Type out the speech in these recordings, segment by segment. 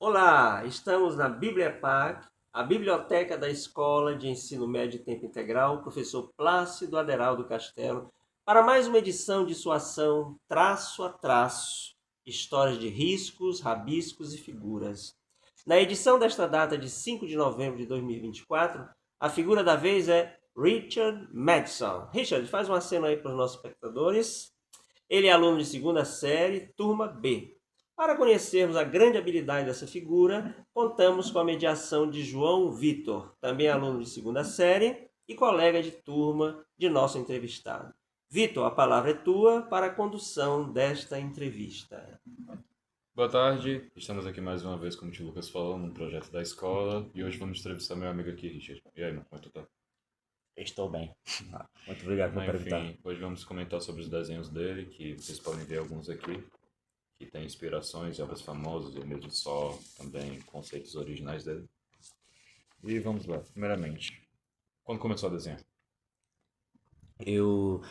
Olá, estamos na BíbliaPAC, a biblioteca da Escola de Ensino Médio e Tempo Integral, professor Plácido Aderaldo Castelo, para mais uma edição de sua ação Traço a Traço, histórias de riscos, rabiscos e figuras. Na edição desta data de 5 de novembro de 2024, a figura da vez é Richard Madison. Richard, faz uma cena aí para os nossos espectadores. Ele é aluno de segunda série, turma B. Para conhecermos a grande habilidade dessa figura, contamos com a mediação de João Vitor, também aluno de segunda série e colega de turma de nosso entrevistado. Vitor, a palavra é tua para a condução desta entrevista. Boa tarde, estamos aqui mais uma vez, como o tio Lucas falou, num projeto da escola e hoje vamos entrevistar meu amigo aqui, Richard. E aí, mano, como é que tu tá? Estou bem. Muito obrigado por Mas perguntar. enfim, hoje vamos comentar sobre os desenhos dele, que vocês podem ver alguns aqui, que tem inspirações de obras famosas, ou mesmo só também conceitos originais dele. E vamos lá, primeiramente, quando começou a desenhar? Eu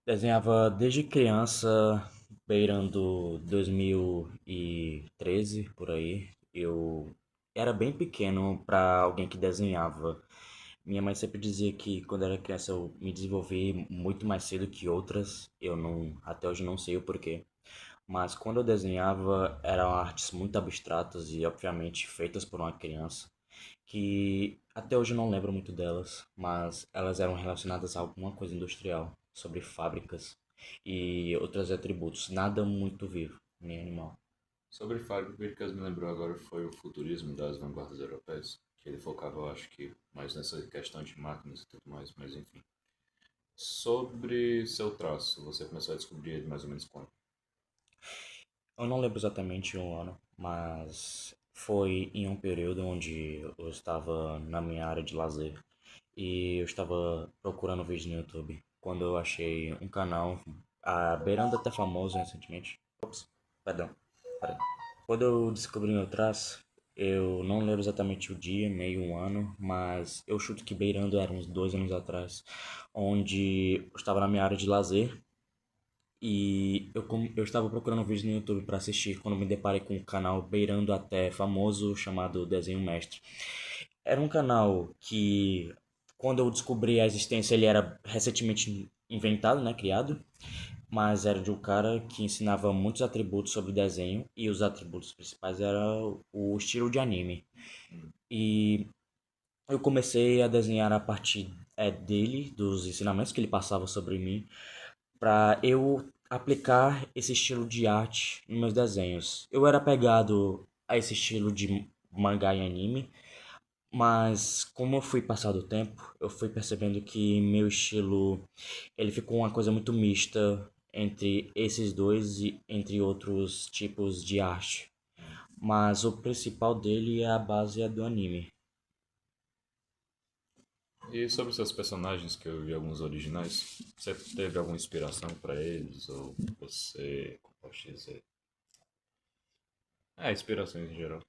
desenhava desde criança, beirando 2013 por aí. Eu era bem pequeno para alguém que desenhava. Minha mãe sempre dizia que quando era criança eu me desenvolvi muito mais cedo que outras. Eu não, até hoje não sei o porquê. Mas quando eu desenhava, eram artes muito abstratas e obviamente feitas por uma criança, que até hoje eu não lembro muito delas, mas elas eram relacionadas a alguma coisa industrial, sobre fábricas e outros atributos, nada muito vivo, nem animal. Sobre fábrica, o que Lucas me lembrou agora foi o futurismo das vanguardas europeias, que ele focava, eu acho que, mais nessa questão de máquinas e tudo mais, mas enfim. Sobre seu traço, você começou a descobrir ele mais ou menos quando? Eu não lembro exatamente um ano, mas foi em um período onde eu estava na minha área de lazer e eu estava procurando vídeos no YouTube, quando eu achei um canal, beirando até famoso recentemente. Perdão, peraí. Quando eu descobri meu traço, eu não lembro exatamente o dia, nem o ano, mas eu chuto que beirando era uns 2 anos atrás, onde eu estava na minha área de lazer e eu estava procurando um vídeo no YouTube para assistir quando me deparei com um canal beirando até famoso chamado Desenho Mestre. Era um canal que, quando eu descobri a existência, ele era recentemente inventado, né, criado, mas era de um cara que ensinava muitos atributos sobre desenho e os atributos principais eram o estilo de anime. E eu comecei a desenhar a partir dele, dos ensinamentos que ele passava sobre mim, para eu aplicar esse estilo de arte nos meus desenhos. Eu era apegado a esse estilo de mangá e anime, mas como eu fui passado o tempo, eu fui percebendo que meu estilo ele ficou uma coisa muito mista entre esses dois e entre outros tipos de arte. Mas o principal dele é a base é do anime. E sobre seus personagens, que eu vi alguns originais, você teve alguma inspiração para eles? Ou você, como posso dizer? Inspirações em geral.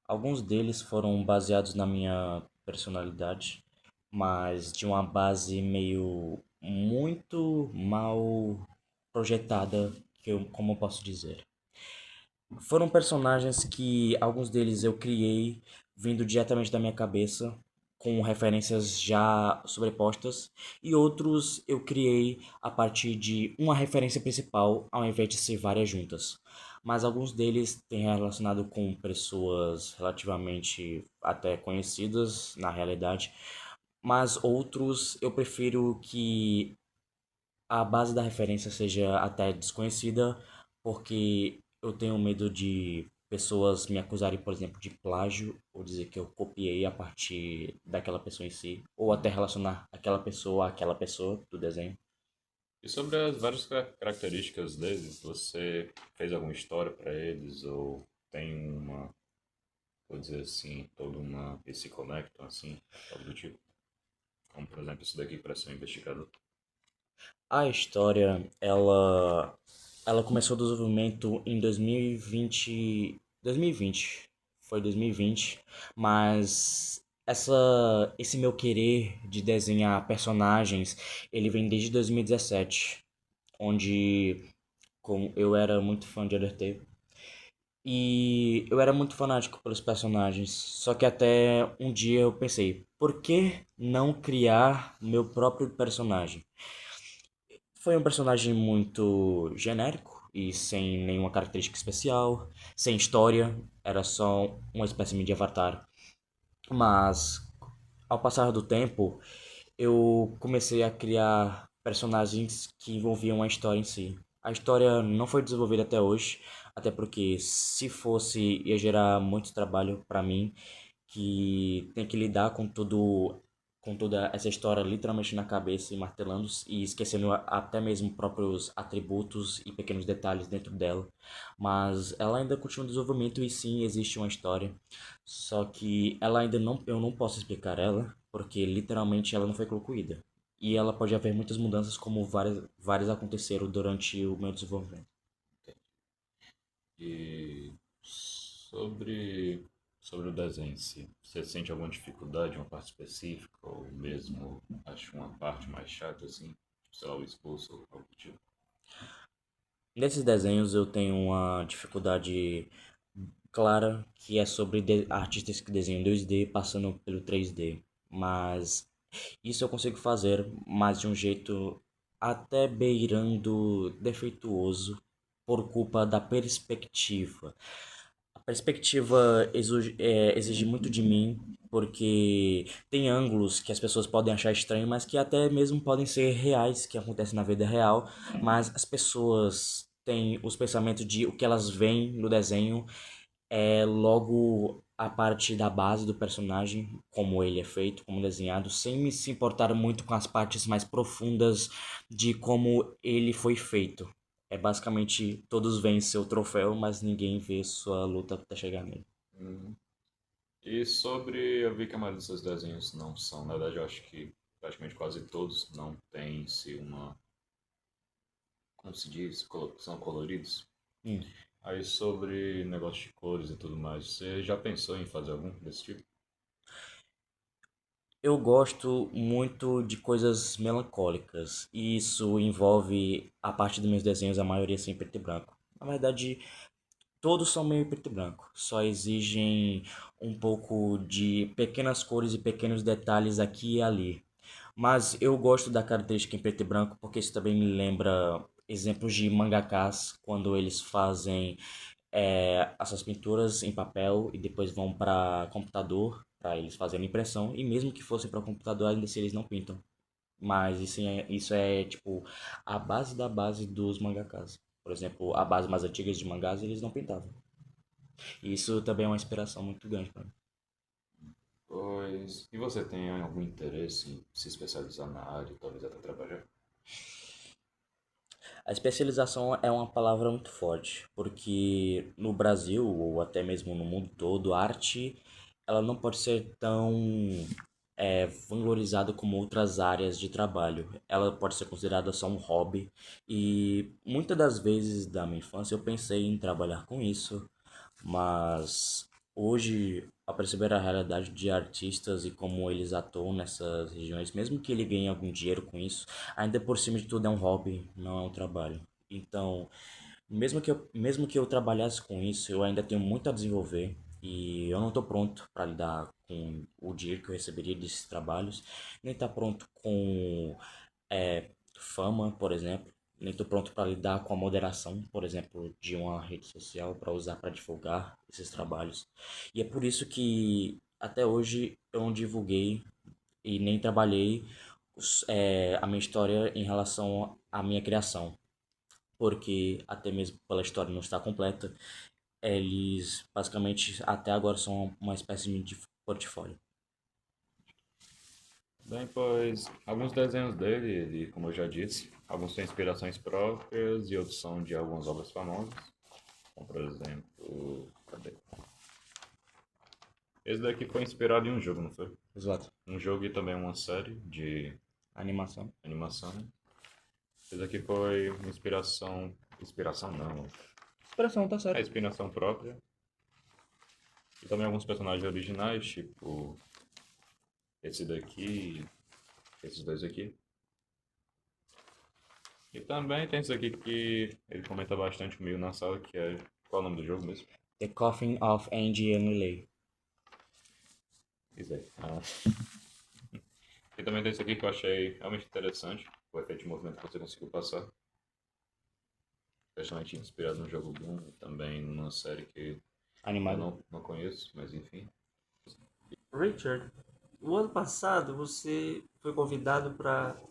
Alguns deles foram baseados na minha personalidade, mas de uma base meio muito mal projetada, como eu posso dizer. Foram personagens que alguns deles eu criei vindo diretamente da minha cabeça, com referências já sobrepostas, e outros eu criei a partir de uma referência principal, ao invés de ser várias juntas. Mas alguns deles têm relacionado com pessoas relativamente até conhecidas na realidade, mas outros eu prefiro que a base da referência seja até desconhecida, porque eu tenho medo de pessoas me acusarem, por exemplo, de plágio, ou dizer que eu copiei a partir daquela pessoa em si, ou até relacionar aquela pessoa àquela pessoa do desenho. E sobre as várias características deles, você fez alguma história para eles? Ou tem uma, vou dizer assim, toda uma. Eles se conectam assim, algo do tipo? Como por exemplo, isso daqui parece um investigador. A história, ela começou o desenvolvimento em 2020, 2020, foi 2020, mas esse meu querer de desenhar personagens, ele vem desde 2017, onde como eu era muito fã de Undertale E eu era muito fanático pelos personagens. Só que até um dia eu pensei, por que não criar meu próprio personagem? Foi um personagem muito genérico e sem nenhuma característica especial, sem história, era só uma espécie de avatar. Mas ao passar do tempo, eu comecei a criar personagens que envolviam a história em si. A história não foi desenvolvida até hoje, até porque se fosse ia gerar muito trabalho para mim, que tem que lidar com toda essa história literalmente na cabeça e martelando e esquecendo até mesmo próprios atributos e pequenos detalhes dentro dela. Mas ela ainda continua em desenvolvimento e sim existe uma história. Só que ela ainda não, eu não posso explicar ela, porque literalmente ela não foi concluída. E ela pode haver muitas mudanças, como várias aconteceram durante o meu desenvolvimento. E sobre o desenho em si, você sente alguma dificuldade, uma parte específica, ou mesmo acho uma parte mais chata, assim, tipo, sei lá, o esboço ou algo do tipo? Nesses desenhos eu tenho uma dificuldade clara que é sobre artistas que desenham 2D passando pelo 3D. Mas isso eu consigo fazer, mas de um jeito até beirando defeituoso por culpa da perspectiva. A perspectiva exige muito de mim, porque tem ângulos que as pessoas podem achar estranho, mas que até mesmo podem ser reais, que acontecem na vida real, mas as pessoas têm os pensamentos de o que elas veem no desenho é logo a parte da base do personagem, como ele é feito, como desenhado, sem me se importar muito com as partes mais profundas de como ele foi feito. É basicamente todos veem seu troféu, mas ninguém vê sua luta até chegar nele. Uhum. E sobre, eu vi que a maioria dos seus desenhos não são, na verdade eu acho que praticamente quase todos não têm em si uma, como se diz, são coloridos. Hum. Aí sobre negócio de cores e tudo mais, você já pensou em fazer algum desse tipo? Eu gosto muito de coisas melancólicas, e isso envolve a parte dos meus desenhos, a maioria assim, em preto e branco. Na verdade, todos são meio preto e branco, só exigem um pouco de pequenas cores e pequenos detalhes aqui e ali. Mas eu gosto da característica em preto e branco porque isso também me lembra exemplos de mangakás quando eles fazem essas pinturas em papel e depois vão para computador para eles fazerem impressão e mesmo que fosse para computador ainda assim eles não pintam. Mas isso é tipo a base da base dos mangakás. Por exemplo, a base mais antiga de mangás eles não pintavam. E isso também é uma inspiração muito grande para mim. Pois, e você tem algum interesse em se especializar na área, talvez até trabalhar? A especialização é uma palavra muito forte, porque no Brasil, ou até mesmo no mundo todo, a arte ela não pode ser tão valorizada como outras áreas de trabalho. Ela pode ser considerada só um hobby, e muitas das vezes da minha infância eu pensei em trabalhar com isso, mas hoje, ao perceber a realidade de artistas e como eles atuam nessas regiões, mesmo que ele ganhe algum dinheiro com isso, ainda por cima de tudo é um hobby, não é um trabalho. Então, mesmo que eu trabalhasse com isso, eu ainda tenho muito a desenvolver e eu não estou pronto para lidar com o dinheiro que eu receberia desses trabalhos, nem estar pronto com fama, por exemplo. Nem estou pronto para lidar com a moderação, por exemplo, de uma rede social para usar para divulgar esses trabalhos. E é por isso que até hoje eu não divulguei e nem trabalhei a minha história em relação à minha criação, porque até mesmo pela história não estar completa, eles basicamente até agora são uma espécie de portfólio. Bem, pois, alguns desenhos dele, ele, como eu já disse, alguns têm inspirações próprias e outros são de algumas obras famosas, como por exemplo, cadê? Esse daqui foi inspirado em um jogo, não foi? Exato. Um jogo e também uma série de Animação. animação. Esse daqui foi uma inspiração, inspiração não, Expressão, tá é certo. inspiração própria. E também alguns personagens originais, tipo esse daqui, esses dois aqui. E também tem esse aqui que ele comenta bastante comigo na sala, que é Qual é o nome do jogo mesmo? The Coffin of Angie Emily. Isso aí. E também tem esse aqui que eu achei realmente interessante, o efeito de movimento que você conseguiu passar. Especialmente inspirado no jogo Doom e também numa série que eu Animado. não conheço, mas enfim. Richard, no ano passado você foi convidado para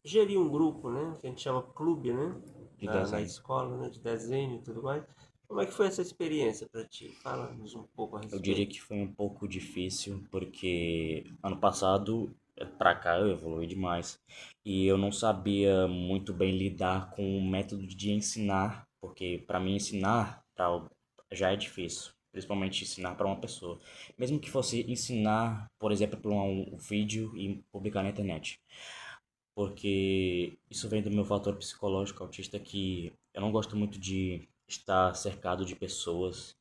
gerir um grupo, né? Que a gente chama clube, né? De Na desenho. escola, né? De desenho e tudo mais. Como é que foi essa experiência para ti? Fala-nos um pouco a Eu diria respeito. que foi um pouco difícil, porque ano passado pra cá eu evolui demais. E eu não sabia muito bem lidar com o método de ensinar, porque pra mim ensinar já é difícil, principalmente ensinar para uma pessoa. Mesmo que fosse ensinar, por exemplo, por um vídeo e publicar na internet. Porque isso vem do meu fator psicológico autista, que eu não gosto muito de estar cercado de pessoas,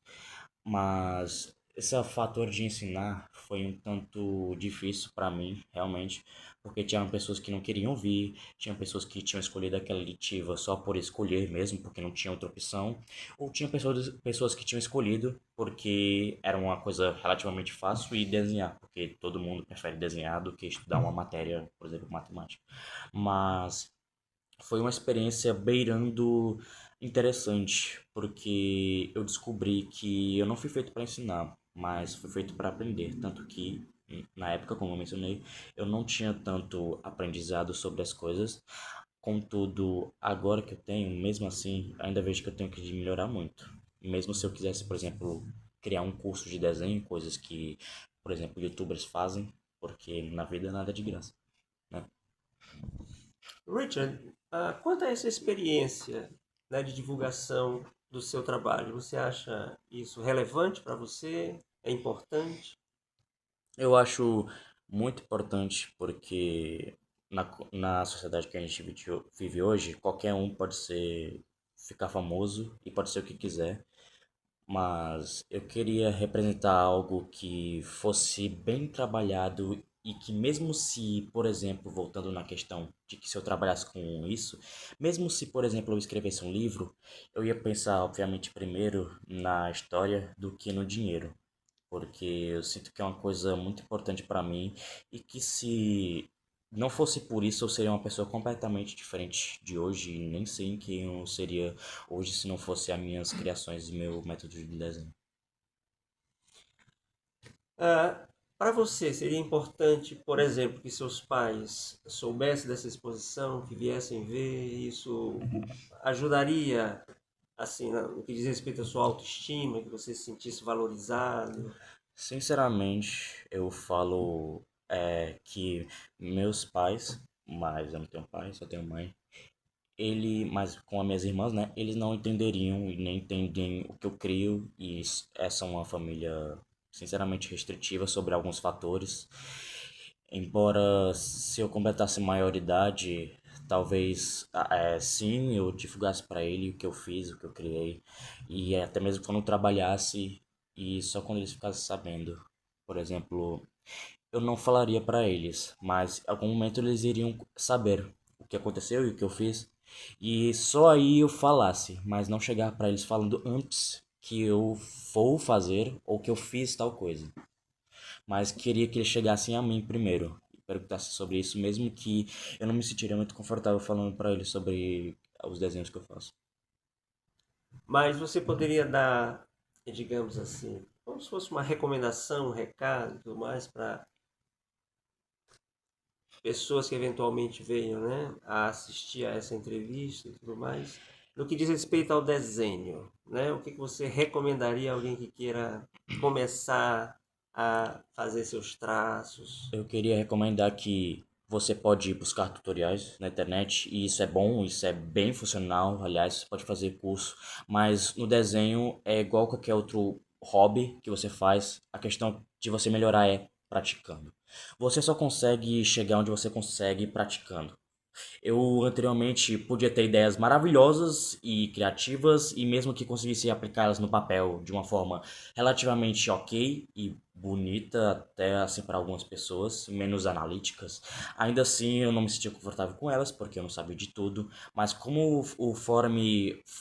mas esse fator de ensinar foi um tanto difícil para mim, realmente, porque tinham pessoas que não queriam vir, tinham pessoas que tinham escolhido aquela letiva só por escolher mesmo, porque não tinha outra opção, ou tinha pessoas que tinham escolhido porque era uma coisa relativamente fácil e desenhar, porque todo mundo prefere desenhar do que estudar uma matéria, por exemplo, matemática. Mas foi uma experiência beirando interessante, porque eu descobri que eu não fui feito para ensinar, mas fui feito para aprender. Tanto que, na época, como eu mencionei, eu não tinha tanto aprendizado sobre as coisas. Contudo, agora que eu tenho, mesmo assim, ainda vejo que eu tenho que melhorar muito. Mesmo se eu quisesse, por exemplo, criar um curso de desenho, coisas que, por exemplo, YouTubers fazem, porque na vida nada é de graça, né? Richard, quanto a essa experiência, né, de divulgação do seu trabalho, você acha isso relevante para você? É importante? Eu acho muito importante porque na sociedade que a gente vive hoje, qualquer um pode ficar famoso e pode ser o que quiser, mas eu queria representar algo que fosse bem trabalhado e que mesmo se, por exemplo, voltando na questão de que se eu trabalhasse com isso, mesmo se, por exemplo, eu escrevesse um livro, eu ia pensar, obviamente, primeiro na história do que no dinheiro, porque eu sinto que é uma coisa muito importante para mim e que se não fosse por isso eu seria uma pessoa completamente diferente de hoje e nem sei quem eu seria hoje se não fosse as minhas criações e meu método de desenho. Para você, seria importante, por exemplo, que seus pais soubessem dessa exposição, que viessem ver, isso ajudaria, assim, no que diz respeito à sua autoestima, que você se sentisse valorizado? Sinceramente, eu falo que meus pais, mas eu não tenho pai, só tenho mãe, mas com as minhas irmãs, né, eles não entenderiam e nem entendem o que eu crio e essa é uma família sinceramente restritiva sobre alguns fatores. Embora se eu completasse maioridade, talvez sim, eu divulgasse para ele o que eu fiz, o que eu criei e até mesmo quando eu trabalhasse e só quando eles ficassem sabendo. Por exemplo, eu não falaria para eles, mas em algum momento eles iriam saber o que aconteceu e o que eu fiz. E só aí eu falasse, mas não chegar para eles falando antes que eu vou fazer ou que eu fiz tal coisa. Mas queria que eles chegassem a mim primeiro e perguntassem sobre isso, mesmo que eu não me sentiria muito confortável falando para eles sobre os desenhos que eu faço. Mas você poderia dar, digamos assim, como se fosse uma recomendação, um recado e tudo mais para pessoas que eventualmente venham, né, a assistir a essa entrevista e tudo mais. No que diz respeito ao desenho, né, o que você recomendaria a alguém que queira começar a fazer seus traços? Eu queria recomendar que você pode buscar tutoriais na internet e isso é bom, isso é bem funcional. Aliás, você pode fazer curso, mas no desenho é igual qualquer outro hobby que você faz. A questão de você melhorar é praticando. Você só consegue chegar onde você consegue praticando. Eu anteriormente podia ter ideias maravilhosas e criativas e mesmo que conseguisse aplicá-las no papel de uma forma relativamente ok e bonita até assim para algumas pessoas, menos analíticas. Ainda assim, eu não me sentia confortável com elas porque eu não sabia de tudo, mas como o fórum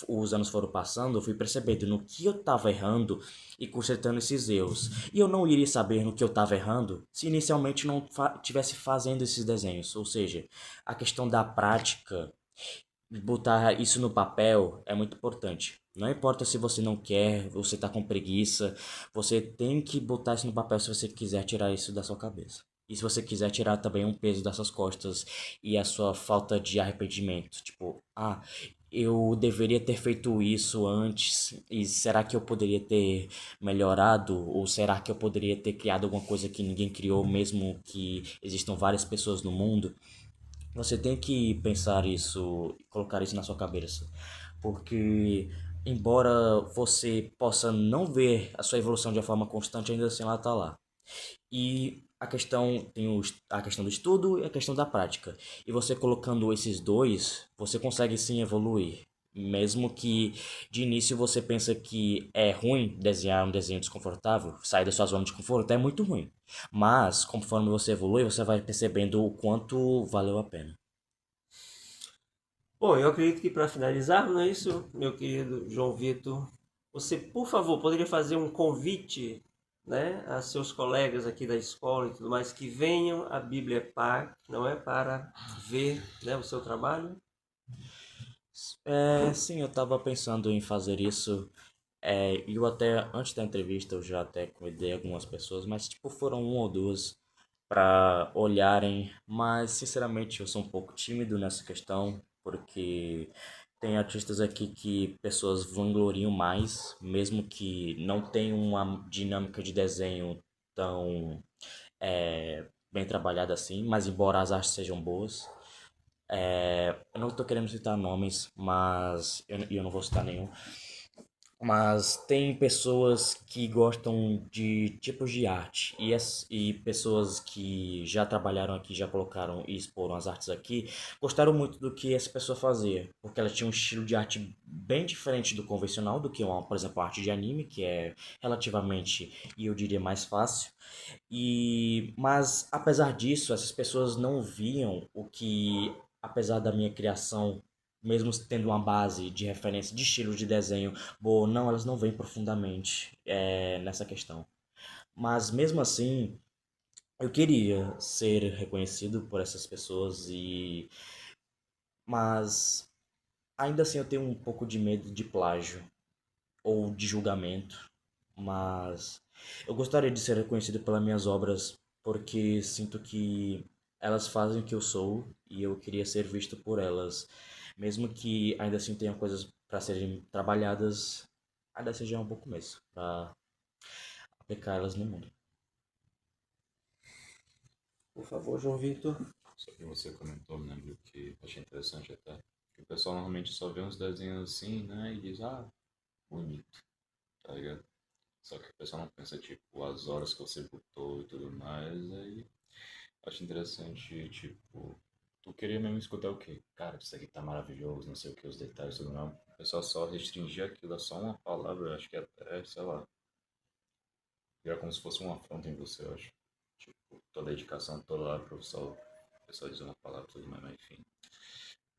os anos foram passando, eu fui percebendo no que eu estava errando e consertando esses erros. E eu não iria saber no que eu estava errando se inicialmente não tivesse fazendo esses desenhos, ou seja, a questão da prática, botar isso no papel é muito importante. Não importa se você não quer, você tá com preguiça, você tem que botar isso no papel se você quiser tirar isso da sua cabeça. E se você quiser tirar também um peso das suas costas e a sua falta de arrependimento. Tipo, eu deveria ter feito isso antes, e será que eu poderia ter melhorado? Ou será que eu poderia ter criado alguma coisa que ninguém criou, mesmo que existam várias pessoas no mundo? Você tem que pensar isso, colocar isso na sua cabeça, porque embora você possa não ver a sua evolução de uma forma constante, ainda assim ela está lá. E a questão tem a questão do estudo e a questão da prática. E você colocando esses dois, você consegue sim evoluir. Mesmo que de início você pensa que é ruim desenhar um desenho desconfortável, sair da sua zona de conforto é muito ruim. Mas conforme você evolui, você vai percebendo o quanto valeu a pena. Bom, eu acredito que para finalizar, não é isso, meu querido João Vitor? Você, por favor, poderia fazer um convite, né, a seus colegas aqui da escola e tudo mais que venham à Bíblia Park, não é, para ver, né, o seu trabalho? Sim, eu tava pensando em fazer isso. E eu até, antes da entrevista, eu já até convidei algumas pessoas, mas tipo, foram uma ou duas para olharem. Mas, sinceramente, eu sou um pouco tímido nessa questão, porque tem artistas aqui que pessoas vangloriam mais, mesmo que não tenham uma dinâmica de desenho tão bem trabalhada assim, mas embora as artes sejam boas. Eu não tô querendo citar nomes, mas eu não vou citar nenhum. Mas tem pessoas que gostam de tipos de arte e pessoas que já trabalharam aqui, já colocaram e exporam as artes aqui, gostaram muito do que essa pessoa fazia, porque ela tinha um estilo de arte bem diferente do convencional, do que uma, por exemplo, a arte de anime, que é relativamente, e eu diria, mais fácil. Mas apesar disso, essas pessoas não viam o que, apesar da minha criação, mesmo tendo uma base de referência de estilo de desenho boa, não, elas não veem profundamente nessa questão. Mas mesmo assim, eu queria ser reconhecido por essas pessoas mas ainda assim eu tenho um pouco de medo de plágio ou de julgamento, mas eu gostaria de ser reconhecido pelas minhas obras porque sinto que elas fazem o que eu sou e eu queria ser visto por elas, mesmo que ainda assim tenha coisas para serem trabalhadas, ainda seja um pouco começo para aplicar elas no mundo. Por favor, João Vitor. Só que você comentou, né, do que achei interessante até. Que o pessoal normalmente só vê uns desenhos assim, né, e diz, bonito, tá ligado? Só que o pessoal não pensa, tipo, as horas que você botou e tudo mais, aí acho interessante, tipo, tu queria mesmo escutar o quê? Cara, isso aqui tá maravilhoso, não sei o que, os detalhes e tudo mais. O pessoal só restringir aquilo a só uma palavra, eu acho que até, sei lá, era como se fosse um afronto em você, eu acho. Tipo, toda a dedicação toda lá pro pessoal dizer uma palavra e tudo mais, mas enfim.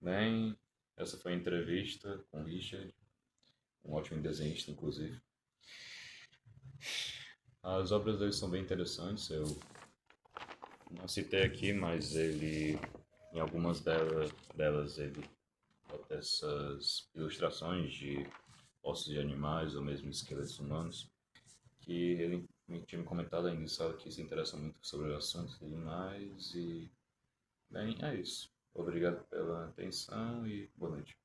Bem, essa foi a entrevista com o Richard, um ótimo desenhista, inclusive. As obras dele são bem interessantes, eu não citei aqui, mas ele, em algumas delas ele bota essas ilustrações de ossos de animais ou mesmo esqueletos humanos, que ele me tinha comentado ainda, sabe, que se interessa muito sobre o assunto e tudo mais, e bem, é isso. Obrigado pela atenção e boa noite.